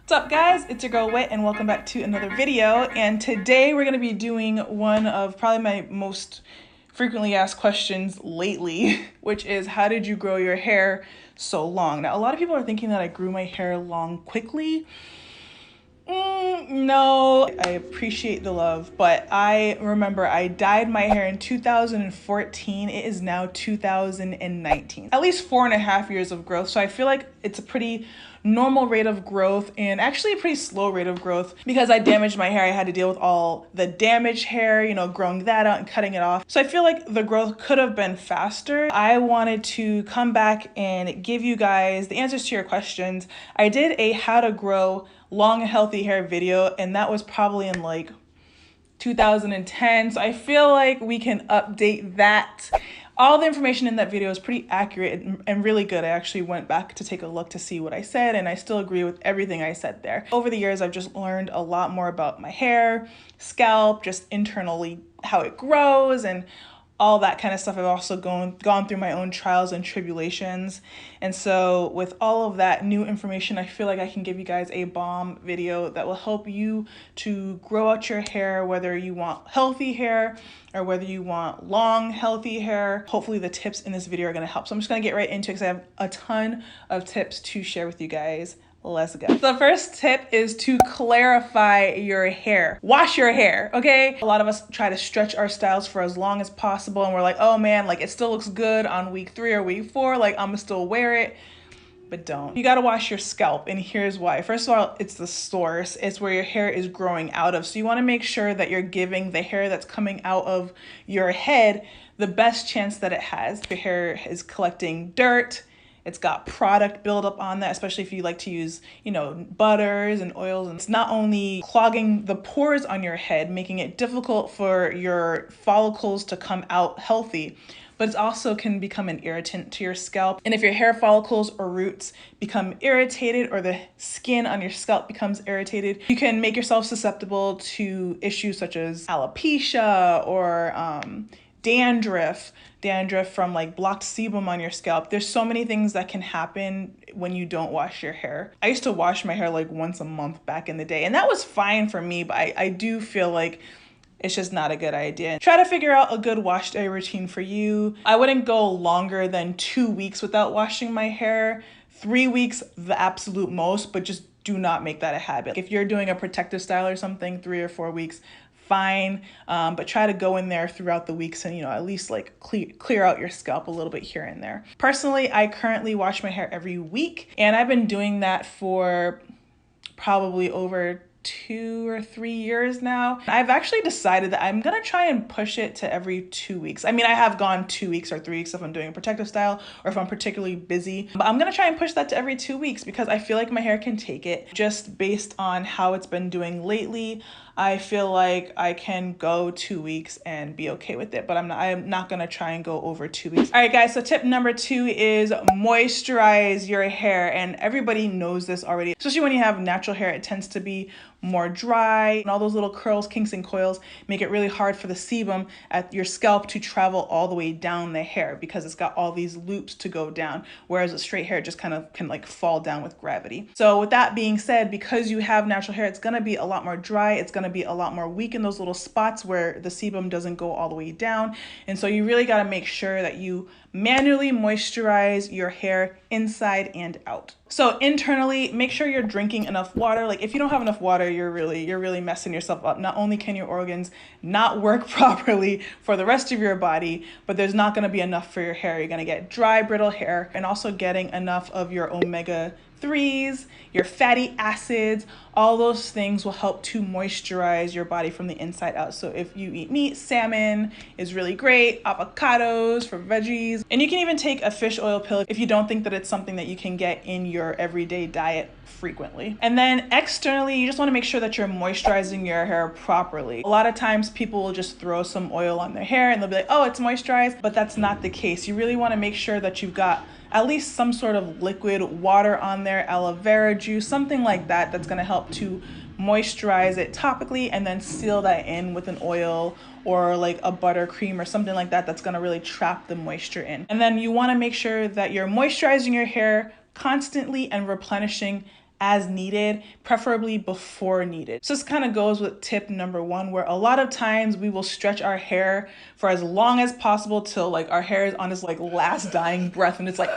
What's up guys, it's your girl Wit and welcome back to another video. And today we're going to be doing one of probably my most frequently asked questions lately, which is how did you grow your hair so long? Now a lot of people are thinking that I grew my hair long quickly. No, I appreciate the love, but I remember I dyed my hair in 2014. It is now 2019. At least 4.5 years of growth. So I feel like it's a pretty normal rate of growth and actually a pretty slow rate of growth because I damaged my hair. I had to deal with all the damaged hair, growing that out and cutting it off. So I feel like the growth could have been faster. I wanted to come back and give you guys the answers to your questions. I did a how to grow long healthy hair video and that was probably in like 2010. So I feel like we can update that. All the information in that video is pretty accurate and really good. I actually went back to take a look to see what I said and I still agree with everything I said there. Over the years, I've just learned a lot more about my hair, scalp, just internally how it grows and all that kind of stuff. I've also gone through my own trials and tribulations. And so with all of that new information, I feel like I can give you guys a bomb video that will help you to grow out your hair, whether you want healthy hair or whether you want long, healthy hair. Hopefully the tips in this video are gonna help. So I'm just gonna get right into it because I have a ton of tips to share with you guys. Let's go. The first tip is to clarify your hair. Wash your hair, okay? A lot of us try to stretch our styles for as long as possible and we're like, oh man, like it still looks good on week 3 or week 4, like I'm gonna still wear it, but don't. You gotta wash your scalp and here's why. First of all, it's the source. It's where your hair is growing out of. So you wanna make sure that you're giving the hair that's coming out of your head the best chance that it has. Your hair is collecting dirt, it's got product buildup on that, especially if you like to use, butters and oils. And it's not only clogging the pores on your head, making it difficult for your follicles to come out healthy, but it also can become an irritant to your scalp. And if your hair follicles or roots become irritated or the skin on your scalp becomes irritated, you can make yourself susceptible to issues such as alopecia or dandruff from like blocked sebum on your scalp. There's so many things that can happen when you don't wash your hair. I used to wash my hair like once a month back in the day and that was fine for me, but I do feel like it's just not a good idea. Try to figure out a good wash day routine for you. I wouldn't go longer than 2 weeks without washing my hair. 3 weeks, the absolute most, but just do not make that a habit. If you're doing a protective style or something, 3 or 4 weeks, fine, but try to go in there throughout the weeks and at least like clear out your scalp a little bit here and there. Personally, I currently wash my hair every week and I've been doing that for probably over 2 or 3 years now. I've actually decided that I'm gonna try and push it to every 2 weeks. I mean, I have gone 2 weeks or 3 weeks if I'm doing a protective style or if I'm particularly busy, but I'm gonna try and push that to every 2 weeks because I feel like my hair can take it just based on how it's been doing lately. I feel like I can go 2 weeks and be okay with it, but I am not gonna try and go over 2 weeks. All right guys, so tip number 2 is moisturize your hair. And everybody knows this already, especially when you have natural hair, it tends to be more dry and all those little curls, kinks and coils make it really hard for the sebum at your scalp to travel all the way down the hair because it's got all these loops to go down, whereas a straight hair just kind of can like fall down with gravity. So with that being said, because you have natural hair, it's gonna be a lot more dry, it's gonna be a lot more weak in those little spots where the sebum doesn't go all the way down. And so you really got to make sure that you manually moisturize your hair inside and out. So internally, make sure you're drinking enough water. Like if you don't have enough water, you're really messing yourself up. Not only can your organs not work properly for the rest of your body, but there's not going to be enough for your hair. You're going to get dry, brittle hair, and also getting enough of your omega-3s, your fatty acids. All those things will help to moisturize your body from the inside out. So if you eat meat, salmon is really great, avocados for veggies, and you can even take a fish oil pill if you don't think that it's something that you can get in your everyday diet frequently. And then externally, you just want to make sure that you're moisturizing your hair properly. A lot of times people will just throw some oil on their hair and they'll be like, oh, it's moisturized, but that's not the case. You really want to make sure that you've got at least some sort of liquid water on there, aloe vera juice, something like that, that's going to help to moisturize it topically and then seal that in with an oil or like a buttercream or something like that that's going to really trap the moisture in. And then you want to make sure that you're moisturizing your hair constantly and replenishing as needed, preferably before needed. So this kind of goes with tip number 1, where a lot of times we will stretch our hair for as long as possible till like our hair is on its like last dying breath and it's like,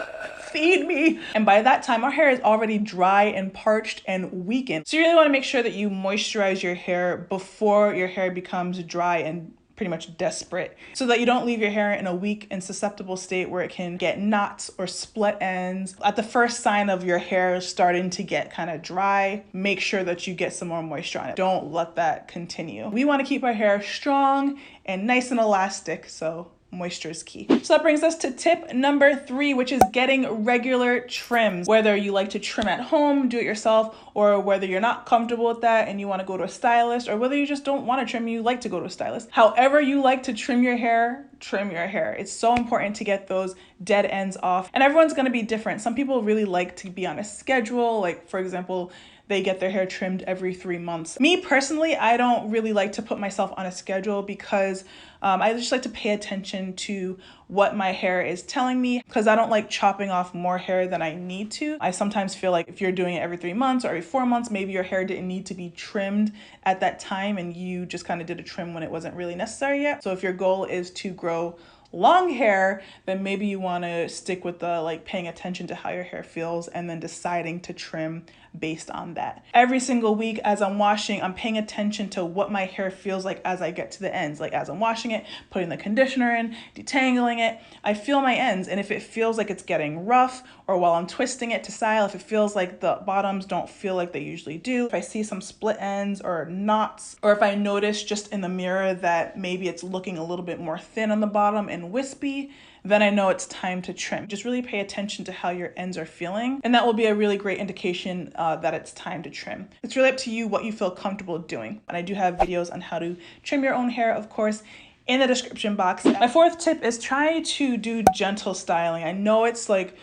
feed me. And by that time, our hair is already dry and parched and weakened. So you really want to make sure that you moisturize your hair before your hair becomes dry and pretty much desperate, so that you don't leave your hair in a weak and susceptible state where it can get knots or split ends. At the first sign of your hair starting to get kind of dry, make sure that you get some more moisture on it. Don't let that continue. We want to keep our hair strong and nice and elastic, so moisture is key. So that brings us to tip number 3, which is getting regular trims. Whether you like to trim at home, do it yourself, or whether you're not comfortable with that and you want to go to a stylist, or whether you just don't want to trim, you like to go to a stylist. However you like to trim your hair, trim your hair. It's so important to get those dead ends off. And everyone's going to be different. Some people really like to be on a schedule. Like, for example, they get their hair trimmed every 3 months. Me personally, I don't really like to put myself on a schedule because I just like to pay attention to what my hair is telling me, because I don't like chopping off more hair than I need to. I sometimes feel like if you're doing it every 3 months or every 4 months, maybe your hair didn't need to be trimmed at that time and you just kind of did a trim when it wasn't really necessary yet. So if your goal is to grow long hair, then maybe you want to stick with the like paying attention to how your hair feels and then deciding to trim based on that. Every single week as I'm washing, I'm paying attention to what my hair feels like as I get to the ends. Like as I'm washing it, putting the conditioner in, detangling it, I feel my ends. And if it feels like it's getting rough, or while I'm twisting it to style, if it feels like the bottoms don't feel like they usually do, if I see some split ends or knots, or if I notice just in the mirror that maybe it's looking a little bit more thin on the bottom and wispy, then I know it's time to trim. Just really pay attention to how your ends are feeling, and that will be a really great indication that it's time to trim. It's really up to you what you feel comfortable doing. And I do have videos on how to trim your own hair, of course, in the description box. My 4th tip is try to do gentle styling. I know it's like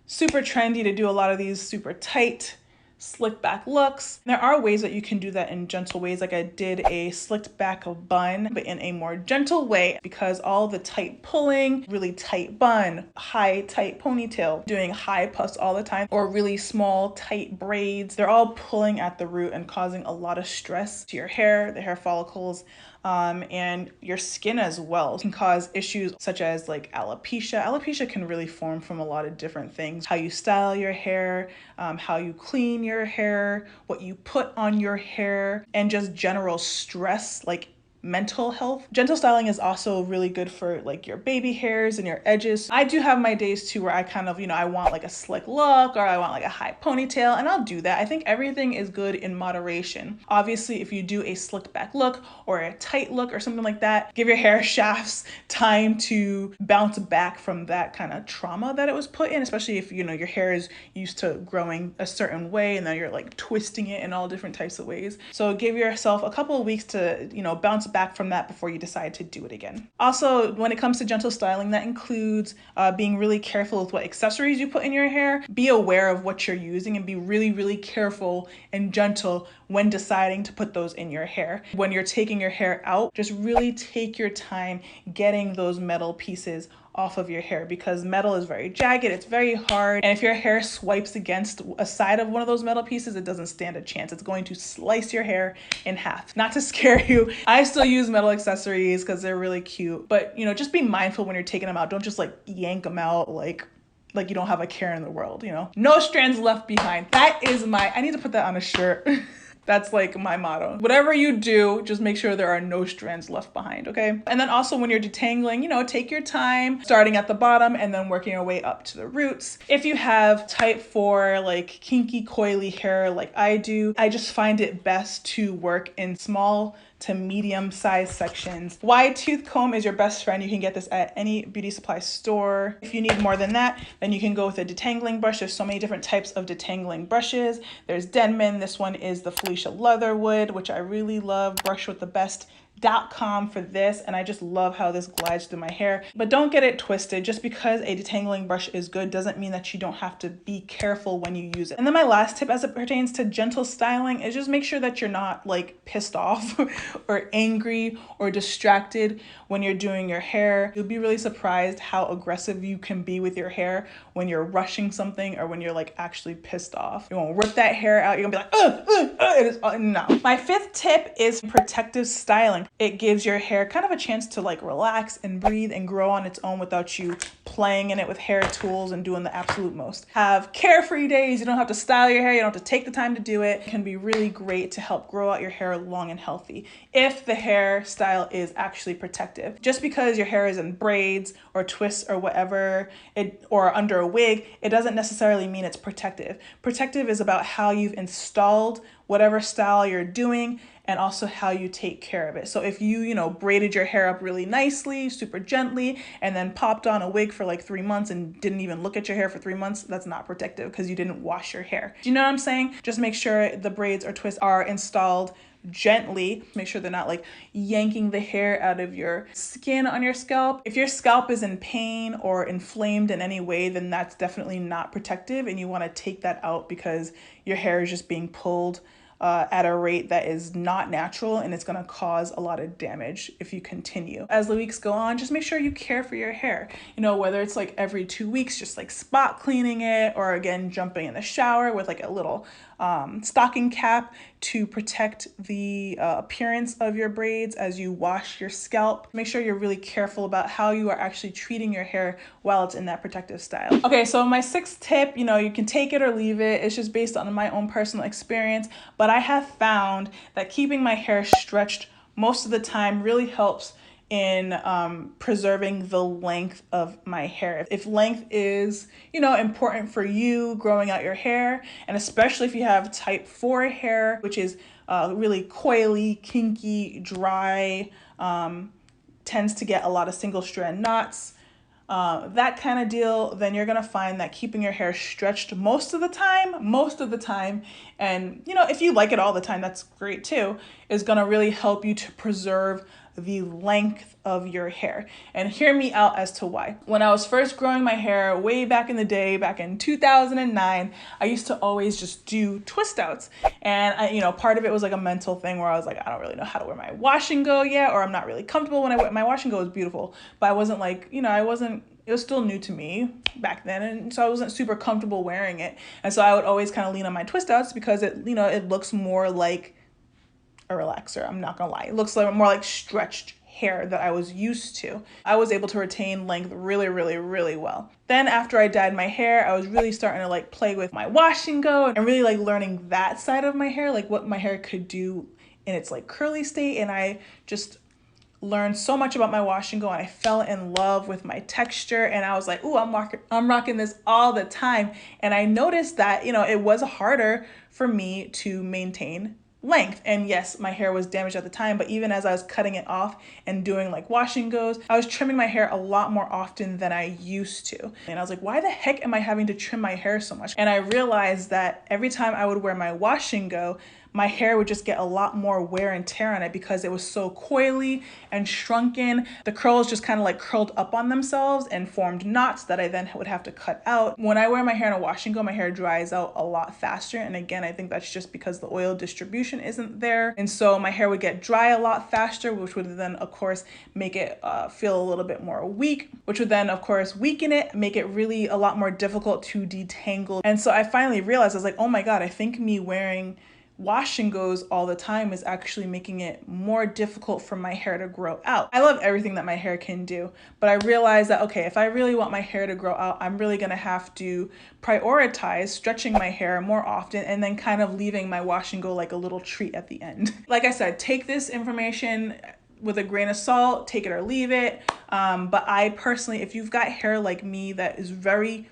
super trendy to do a lot of these super tight, slick back looks. There are ways that you can do that in gentle ways. Like I did a slicked back bun, but in a more gentle way, because all the tight pulling, really tight bun, high tight ponytail, doing high puffs all the time, or really small tight braids, they're all pulling at the root and causing a lot of stress to your hair, the hair follicles, and your skin as well. It can cause issues such as like alopecia. Alopecia can really form from a lot of different things. How you style your hair, how you clean your hair, what you put on your hair, and just general stress, like mental health. Gentle styling is also really good for like your baby hairs and your edges. I do have my days too where I kind of, I want like a slick look, or I want like a high ponytail, and I'll do that. I think everything is good in moderation. Obviously, if you do a slicked back look or a tight look or something like that, give your hair shafts time to bounce back from that kind of trauma that it was put in, especially if your hair is used to growing a certain way and then you're like twisting it in all different types of ways. So give yourself a couple of weeks to, bounce back from that before you decide to do it again. Also, when it comes to gentle styling, that includes being really careful with what accessories you put in your hair. Be aware of what you're using and be really, really careful and gentle when deciding to put those in your hair. When you're taking your hair out, just really take your time getting those metal pieces off of your hair, because metal is very jagged, it's very hard, and if your hair swipes against a side of one of those metal pieces, it doesn't stand a chance. It's going to slice your hair in half. Not to scare you, I still use metal accessories because they're really cute, but just be mindful when you're taking them out. Don't just like yank them out like you don't have a care in the world, No strands left behind. That is I need to put that on a shirt. That's like my motto. Whatever you do, just make sure there are no strands left behind, okay? And then also when you're detangling, take your time, starting at the bottom and then working your way up to the roots. If you have type 4, like kinky, coily hair like I do, I just find it best to work in small to medium size sections. Wide tooth comb is your best friend. You can get this at any beauty supply store. If you need more than that, then you can go with a detangling brush. There's so many different types of detangling brushes. There's Denman. This one is the Felicia Leatherwood, which I really love. Brush with the best .com for this, and I just love how this glides through my hair. But don't get it twisted. Just because a detangling brush is good doesn't mean that you don't have to be careful when you use it. And then my last tip as it pertains to gentle styling is just make sure that you're not like pissed off or angry or distracted when you're doing your hair. You'll be really surprised how aggressive you can be with your hair when you're rushing something or when you're like actually pissed off. You won't rip that hair out. You're gonna be like, no. My fifth tip is protective styling. It gives your hair kind of a chance to like relax and breathe and grow on its own without you playing in it with hair tools and doing the absolute most. Have carefree days. You don't have to style your hair. You don't have to take the time to do it. It can be really great to help grow out your hair long and healthy if the hairstyle is actually protective. Just because your hair is in braids or twists or whatever, or under a wig, it doesn't necessarily mean it's protective. Protective is about how you've installed whatever style you're doing and also how you take care of it. So if you braided your hair up really nicely, super gently, and then popped on a wig for like 3 months and didn't even look at your hair for 3 months, that's not protective because you didn't wash your hair. Do you know what I'm saying? Just make sure the braids or twists are installed gently. Make sure they're not like yanking the hair out of your skin on your scalp. If your scalp is in pain or inflamed in any way, then that's definitely not protective, and you want to take that out because your hair is just being pulled at a rate that is not natural, and it's going to cause a lot of damage if you continue. As the weeks go on, just make sure you care for your hair. Whether it's like every 2 weeks, just like spot cleaning it, or again, jumping in the shower with like a little stocking cap to protect the appearance of your braids as you wash your scalp. Make sure you're really careful about how you are actually treating your hair while it's in that protective style. Okay, so my sixth tip, you can take it or leave it. It's just based on my own personal experience, but I have found that keeping my hair stretched most of the time really helps in preserving the length of my hair. If length is, important for you growing out your hair, and especially if you have type 4 hair, which is really coily, kinky, dry, tends to get a lot of single strand knots, that kind of deal, then you're gonna find that keeping your hair stretched most of the time, and if you like it all the time, that's great too, is gonna really help you to preserve the length of your hair. And hear me out as to why. When I was first growing my hair way back in the day, back in 2009, I used to always just do twist outs. And part of it was like a mental thing where I was like, I don't really know how to wear my wash and go yet, or I'm not really comfortable when I wear my wash and go. Is beautiful, but I wasn't like, it was still new to me back then, and so I wasn't super comfortable wearing it. And so I would always kind of lean on my twist outs because it looks more like a relaxer. I'm not gonna lie. It looks like more like stretched hair that I was used to. I was able to retain length really, really, really well. Then after I dyed my hair, I was really starting to like play with my wash and go and really like learning that side of my hair, like what my hair could do in its like curly state. And I just learned so much about my wash and go, and I fell in love with my texture, and I was like, ooh, I'm rocking this all the time. And I noticed that, it was harder for me to maintain length. And yes, my hair was damaged at the time, but even as I was cutting it off and doing like wash and goes, I was trimming my hair a lot more often than I used to. And I was like, why the heck am I having to trim my hair so much? And I realized that every time I would wear my wash and go, my hair would just get a lot more wear and tear on it because it was so coily and shrunken. The curls just kind of like curled up on themselves and formed knots that I then would have to cut out. When I wear my hair in a wash and go, my hair dries out a lot faster. And again, I think that's just because the oil distribution isn't there. And so my hair would get dry a lot faster, which would then of course make it feel a little bit more weak, which would then of course weaken it, make it really a lot more difficult to detangle. And so I finally realized, I was like, oh my God, I think me wearing wash and goes all the time is actually making it more difficult for my hair to grow out. I love everything that my hair can do, but I realized that, okay, if I really want my hair to grow out, I'm really gonna have to prioritize stretching my hair more often and then kind of leaving my wash and go like a little treat at the end. Like I said, take this information with a grain of salt, take it or leave it. But I personally, if you've got hair like me that is very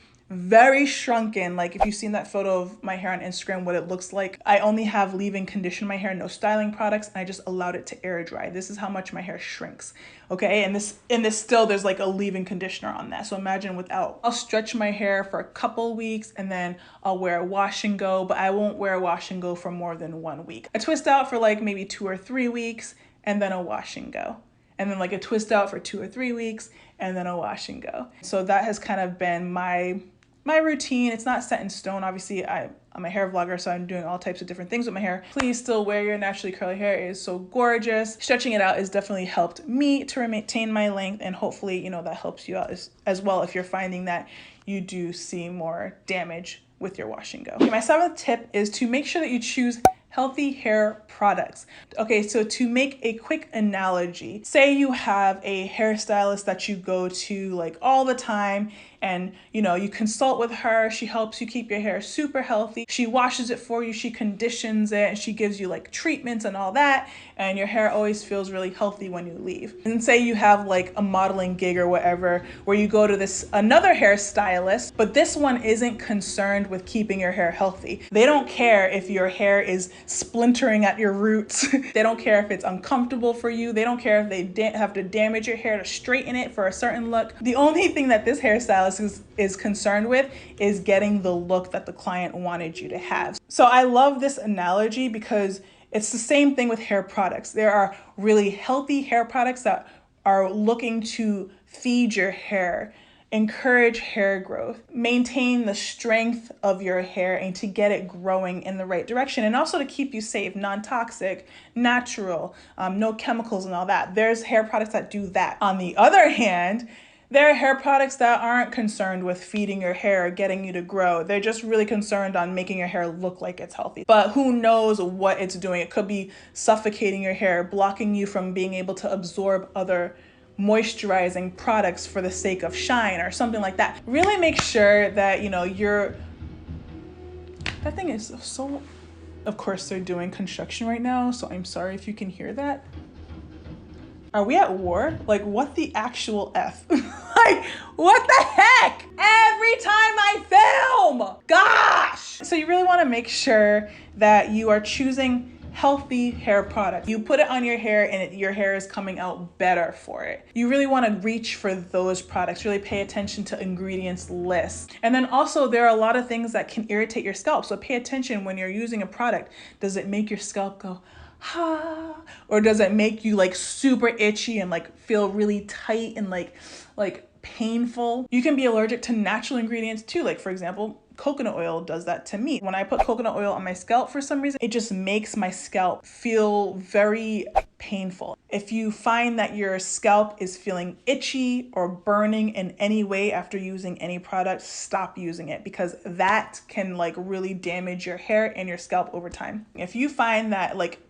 shrunken, like if you've seen that photo of my hair on Instagram, what it looks like, I only have leave-in condition my hair, no styling products, and I just allowed it to air dry. This is how much my hair shrinks, okay? And this still, there's like a leave-in conditioner on that. So imagine without. I'll stretch my hair for a couple weeks and then I'll wear a wash and go, but I won't wear a wash and go for more than 1 week. I twist out for like maybe 2 or 3 weeks, and then a wash and go. And then like a twist out for 2 or 3 weeks, and then a wash and go. So that has kind of been my routine. It's not set in stone. Obviously, I'm a hair vlogger, so I'm doing all types of different things with my hair. Please still wear your naturally curly hair. It is so gorgeous. Stretching it out has definitely helped me to maintain my length, and hopefully, you know, that helps you out as well if you're finding that you do see more damage with your wash and go. Okay, my 7th tip is to make sure that you choose healthy hair products. Okay, so to make a quick analogy, say you have a hairstylist that you go to like all the time, and you know, you consult with her, she helps you keep your hair super healthy, she washes it for you, she conditions it, and she gives you like treatments and all that, and your hair always feels really healthy when you leave. And say you have like a modeling gig or whatever, where you go to another hairstylist, but this one isn't concerned with keeping your hair healthy. They don't care if your hair is splintering at your roots. They don't care if it's uncomfortable for you. They don't care if they have to damage your hair to straighten it for a certain look. The only thing that this hairstylist is concerned with is getting the look that the client wanted you to have. So I love this analogy because it's the same thing with hair products. There are really healthy hair products that are looking to feed your hair, encourage hair growth, maintain the strength of your hair, and to get it growing in the right direction, and also to keep you safe, non-toxic, natural, no chemicals and all that. There's hair products that do that. On the other hand, there are hair products that aren't concerned with feeding your hair or getting you to grow. They're just really concerned on making your hair look like it's healthy. But who knows what it's doing? It could be suffocating your hair, blocking you from being able to absorb other moisturizing products for the sake of shine or something like that. Really make sure that, you know, that thing is so, of course they're doing construction right now, so I'm sorry if you can hear that. Are we at war? Like, what the actual F? Like, what the heck? Every time I film, gosh! So you really wanna make sure that you are choosing healthy hair products. You put it on your hair and your hair is coming out better for it. You really want to reach for those products, really pay attention to ingredients lists. And then also there are a lot of things that can irritate your scalp. So pay attention when you're using a product. Does it make your scalp go, ha? Or does it make you like super itchy and like feel really tight and like painful? You can be allergic to natural ingredients too. Like for example, coconut oil does that to me. When I put coconut oil on my scalp, for some reason, it just makes my scalp feel very painful. If you find that your scalp is feeling itchy or burning in any way after using any product, stop using it, because that can like really damage your hair and your scalp over time. If you find that like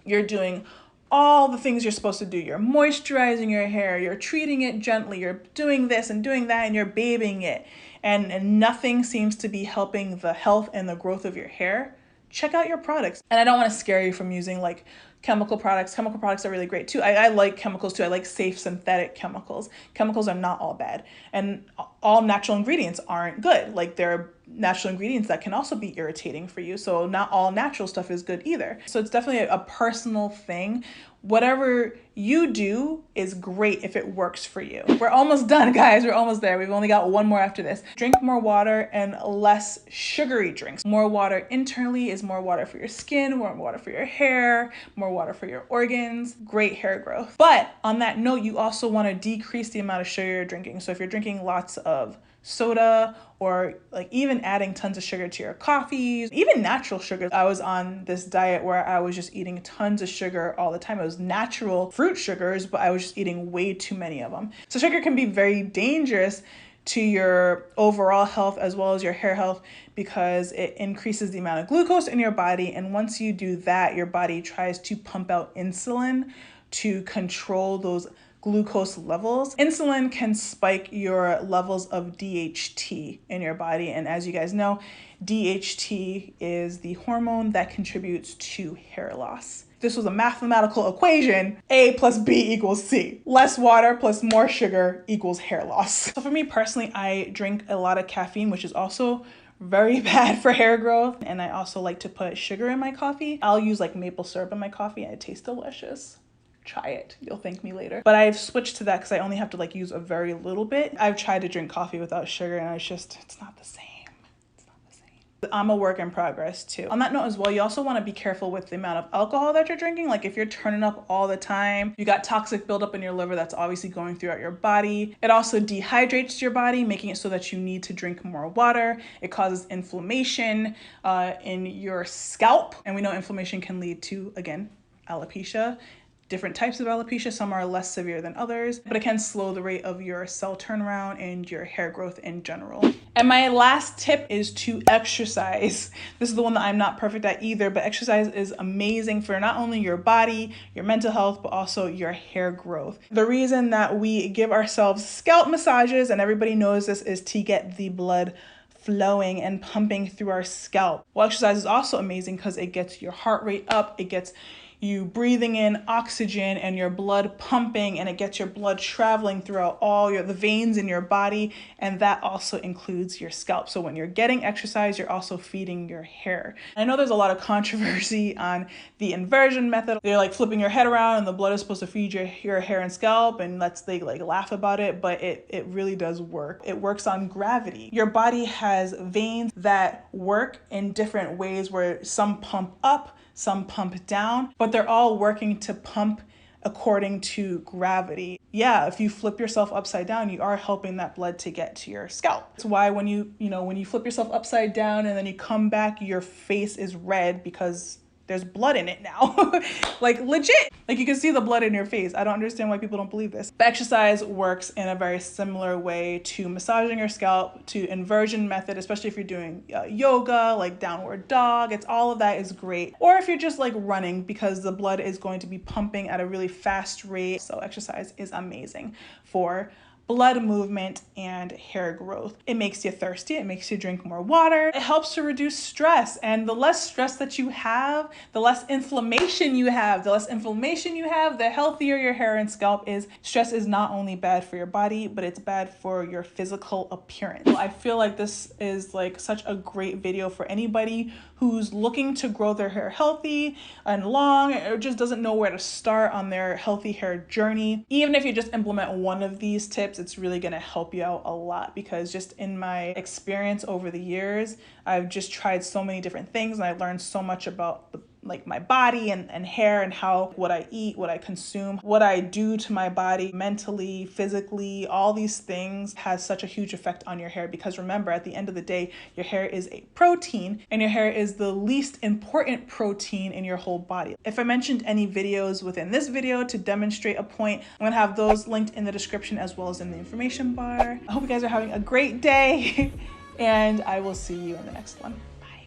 you're doing all the things you're supposed to do, you're moisturizing your hair, you're treating it gently, you're doing this and doing that, and you're babying it, and nothing seems to be helping the health and the growth of your hair, check out your products. And I don't want to scare you from using like chemical products. Chemical products are really great too. I like chemicals too. I like safe synthetic chemicals. Chemicals are not all bad, and all natural ingredients aren't good. Like there are natural ingredients that can also be irritating for you. So not all natural stuff is good either. So it's definitely a personal thing. Whatever you do is great if it works for you. We're almost done, guys. We're almost there. We've only got one more after this. Drink more water and less sugary drinks. More water internally is more water for your skin, more water for your hair, more water for your organs, great hair growth. But on that note, you also want to decrease the amount of sugar you're drinking. So if you're drinking lots of soda, or like even adding tons of sugar to your coffees, even natural sugar. I was on this diet where I was just eating tons of sugar all the time. It was natural fruit sugars, but I was just eating way too many of them. So sugar can be very dangerous to your overall health as well as your hair health, because it increases the amount of glucose in your body. And once you do that, your body tries to pump out insulin to control those glucose levels. Insulin can spike your levels of DHT in your body. And as you guys know, DHT is the hormone that contributes to hair loss. This was a mathematical equation, A plus B equals C. Less water plus more sugar equals hair loss. So for me personally, I drink a lot of caffeine, which is also very bad for hair growth. And I also like to put sugar in my coffee. I'll use like maple syrup in my coffee and it tastes delicious. Try it. You'll thank me later. But I've switched to that because I only have to like use a very little bit. I've tried to drink coffee without sugar and it's not the same. It's not the same. I'm a work in progress too. On that note as well, you also want to be careful with the amount of alcohol that you're drinking. Like if you're turning up all the time, you got toxic buildup in your liver that's obviously going throughout your body. It also dehydrates your body, making it so that you need to drink more water. It causes inflammation in your scalp. And we know inflammation can lead to, again, alopecia. Different types of alopecia, some are less severe than others, but it can slow the rate of your cell turnaround and your hair growth in general. And my last tip is to exercise. This is the one that I'm not perfect at either, but exercise is amazing for not only your body, your mental health, but also your hair growth. The reason that we give ourselves scalp massages, and everybody knows this, is to get the blood flowing and pumping through our scalp. Well, exercise is also amazing because it gets your heart rate up, it gets you breathing in oxygen and your blood pumping, and it gets your blood traveling throughout all the veins in your body, and that also includes your scalp. So when you're getting exercise, you're also feeding your hair. I know there's a lot of controversy on the inversion method. They're like flipping your head around and the blood is supposed to feed your hair and scalp, and they like laugh about it, but it really does work. It works on gravity. Your body has veins that work in different ways, where some pump up, some pump down, but they're all working to pump according to gravity. Yeah, if you flip yourself upside down, you are helping that blood to get to your scalp. That's why when you flip yourself upside down and then you come back, your face is red because there's blood in it now. Like legit. Like you can see the blood in your face. I don't understand why people don't believe this. But exercise works in a very similar way to massaging your scalp, to inversion method, especially if you're doing yoga, like downward dog. It's all of that is great. Or if you're just like running, because the blood is going to be pumping at a really fast rate. So exercise is amazing for blood movement and hair growth. It makes you thirsty, it makes you drink more water. It helps to reduce stress, and the less stress that you have, the less inflammation you have. The less inflammation you have, the healthier your hair and scalp is. Stress is not only bad for your body, but it's bad for your physical appearance. I feel like this is like such a great video for anybody who's looking to grow their hair healthy and long, or just doesn't know where to start on their healthy hair journey. Even if you just implement one of these tips, it's really gonna help you out a lot, because just in my experience over the years, I've just tried so many different things, and I learned so much about my body and hair, and how what I eat, what I consume, what I do to my body mentally, physically, all these things has such a huge effect on your hair. Because remember, at the end of the day, your hair is a protein, and your hair is the least important protein in your whole body. If I mentioned any videos within this video to demonstrate a point, I'm gonna have those linked in the description as well as in the information bar. I hope you guys are having a great day and I will see you in the next one. Bye.